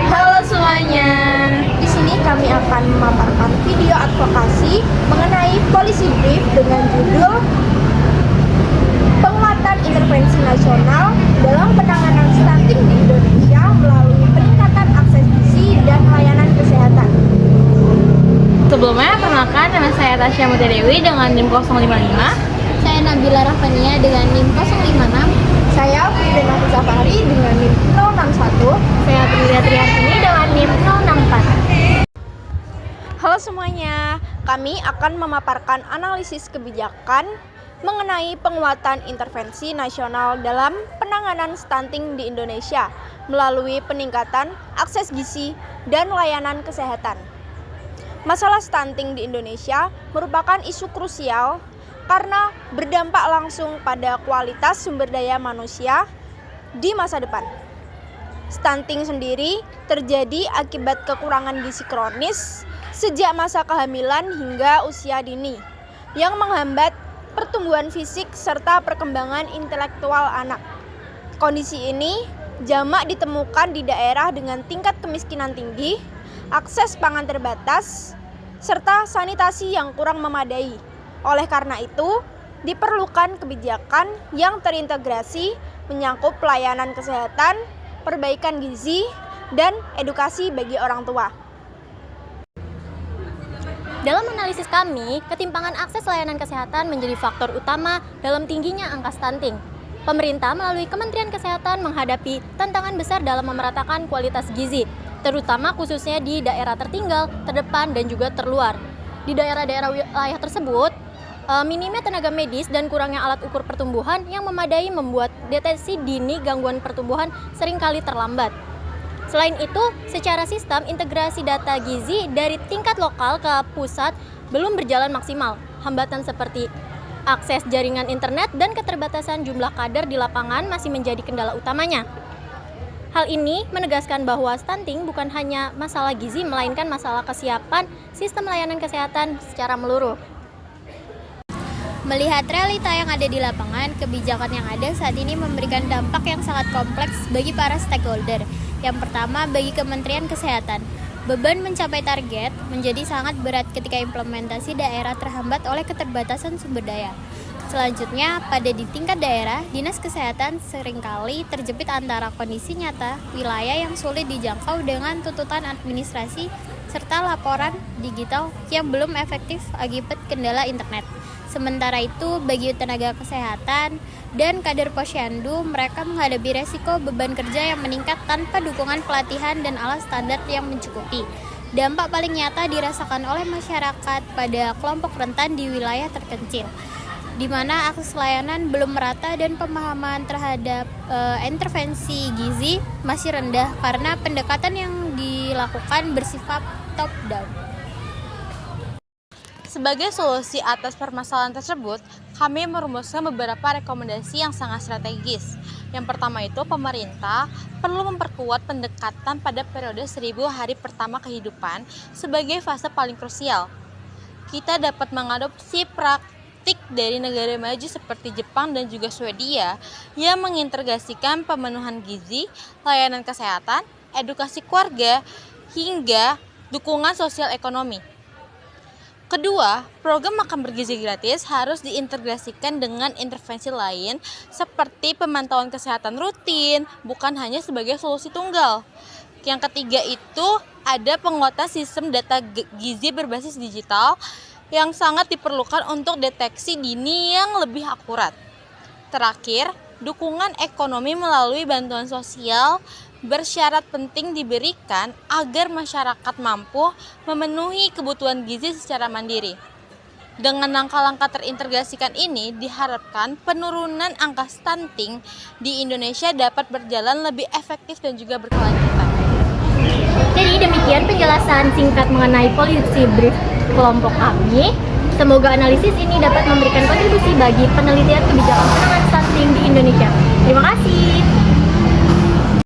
Halo semuanya. Di sini kami akan memaparkan video advokasi mengenai policy brief dengan judul Penguatan Intervensi Nasional dalam Penanganan Stunting di Indonesia melalui peningkatan akses gizi dan layanan kesehatan. Sebelumnya, perkenalkan, nama saya Tasya Mutia Dewi dengan NIM 055. Saya Nabila Rafania dengan NIM 056. Saya Firda Safari dengan NIM 061. Saya Priya Triartini dengan NIM 064. Halo semuanya, kami akan memaparkan analisis kebijakan mengenai penguatan intervensi nasional dalam penanganan stunting di Indonesia melalui peningkatan akses gizi dan layanan kesehatan. Masalah stunting di Indonesia merupakan isu krusial karena berdampak langsung pada kualitas sumber daya manusia di masa depan. Stunting sendiri terjadi akibat kekurangan gizi kronis sejak masa kehamilan hingga usia dini yang menghambat pertumbuhan fisik serta perkembangan intelektual anak. Kondisi ini jamak ditemukan di daerah dengan tingkat kemiskinan tinggi, akses pangan terbatas, serta sanitasi yang kurang memadai. Oleh karena itu, diperlukan kebijakan yang terintegrasi menyangkut pelayanan kesehatan, perbaikan gizi, dan edukasi bagi orang tua. Dalam analisis kami, ketimpangan akses layanan kesehatan menjadi faktor utama dalam tingginya angka stunting. Pemerintah melalui Kementerian Kesehatan menghadapi tantangan besar dalam memeratakan kualitas gizi, terutama khususnya di daerah tertinggal, terdepan, dan juga terluar. Di daerah-daerah wilayah tersebut, minimnya tenaga medis dan kurangnya alat ukur pertumbuhan yang memadai membuat deteksi dini gangguan pertumbuhan seringkali terlambat. Selain itu, secara sistem integrasi data gizi dari tingkat lokal ke pusat belum berjalan maksimal. Hambatan seperti akses jaringan internet dan keterbatasan jumlah kader di lapangan masih menjadi kendala utamanya. Hal ini menegaskan bahwa stunting bukan hanya masalah gizi, melainkan masalah kesiapan sistem layanan kesehatan secara menyeluruh. Melihat realita yang ada di lapangan, kebijakan yang ada saat ini memberikan dampak yang sangat kompleks bagi para stakeholder. Yang pertama, bagi Kementerian Kesehatan, beban mencapai target menjadi sangat berat ketika implementasi daerah terhambat oleh keterbatasan sumber daya. Selanjutnya, pada di tingkat daerah, Dinas Kesehatan seringkali terjepit antara kondisi nyata wilayah yang sulit dijangkau dengan tuntutan administrasi serta laporan digital yang belum efektif akibat kendala internet. Sementara itu, bagi tenaga kesehatan dan kader posyandu, mereka menghadapi resiko beban kerja yang meningkat tanpa dukungan pelatihan dan alat standar yang mencukupi. Dampak paling nyata dirasakan oleh masyarakat pada kelompok rentan di wilayah terpencil, di mana akses layanan belum merata dan pemahaman terhadap intervensi gizi masih rendah karena pendekatan yang dilakukan bersifat top-down. Sebagai solusi atas permasalahan tersebut, kami merumuskan beberapa rekomendasi yang sangat strategis. Yang pertama itu, pemerintah perlu memperkuat pendekatan pada periode 1000 hari pertama kehidupan sebagai fase paling krusial. Kita dapat mengadopsi praktik dari negara maju seperti Jepang dan juga Swedia yang mengintegrasikan pemenuhan gizi, layanan kesehatan, edukasi keluarga, hingga dukungan sosial ekonomi. Kedua, program makan bergizi gratis harus diintegrasikan dengan intervensi lain seperti pemantauan kesehatan rutin, bukan hanya sebagai solusi tunggal. Yang ketiga itu ada penguatan sistem data gizi berbasis digital yang sangat diperlukan untuk deteksi dini yang lebih akurat. Terakhir, dukungan ekonomi melalui bantuan sosial bersyarat penting diberikan agar masyarakat mampu memenuhi kebutuhan gizi secara mandiri. Dengan langkah-langkah terintegrasikan ini, diharapkan penurunan angka stunting di Indonesia dapat berjalan lebih efektif dan juga berkelanjutan. Jadi demikian penjelasan singkat mengenai policy brief kelompok kami. Semoga analisis ini dapat memberikan kontribusi bagi penelitian kebijakan penanganan stunting di Indonesia. Terima kasih.